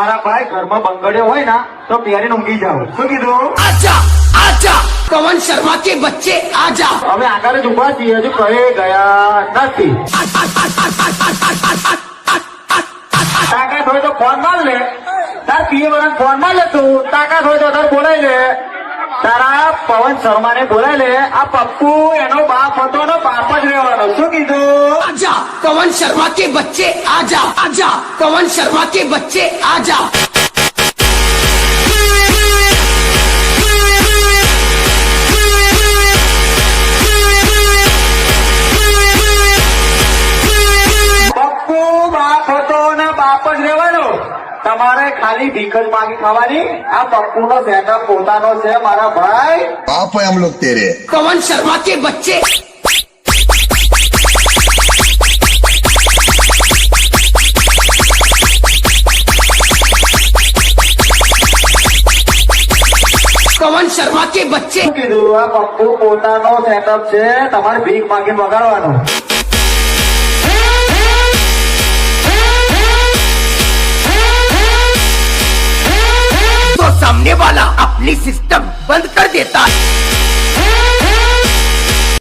મારા ભાઈ ઘરમાં બંગડ્યો હોય ને તો પહેરીને ઊંઘી જાવ. શું કીધું? आजा आजा पवन शर्मा के बच्चे आजा અમે આગળ જ ઉભા છીએ, હજુ કહે ગયા નથી. તાકાત હોય તો ફોન માર લે, તાર પીએ વાળા ફોન માર લે તું. તાકાત હોય તો તાર બોલાય લે, તારા પવન શર્મા ને બોલાય લે. આ પપ્પુ એનો બાપ હતો ને બાપ જ રહેવાનો. શું કીધું? आजा पवन शर्मा के बच्चे आजा आजा पवन शर्मा के बच्चे आजा પપ્પુ બાપ હતો ને બાપ જ રહેવાનો. તમારે ખાલી ભીખ જ માગી ખાવાની. આ પપ્પુ નો સેટઅપ પોતાનો છે મારા ભાઈ. पाप है हम लोग तेरे। पवन शर्मा के बच्चे पवन शर्मा के बच्चे શું કીધું? આ પપ્પુ પોતાનો સેટઅપ છે, તમારે ભીખ માગી વગાડવાનું. तो सामने वाला अपनी सिस्टम बंद कर देता है।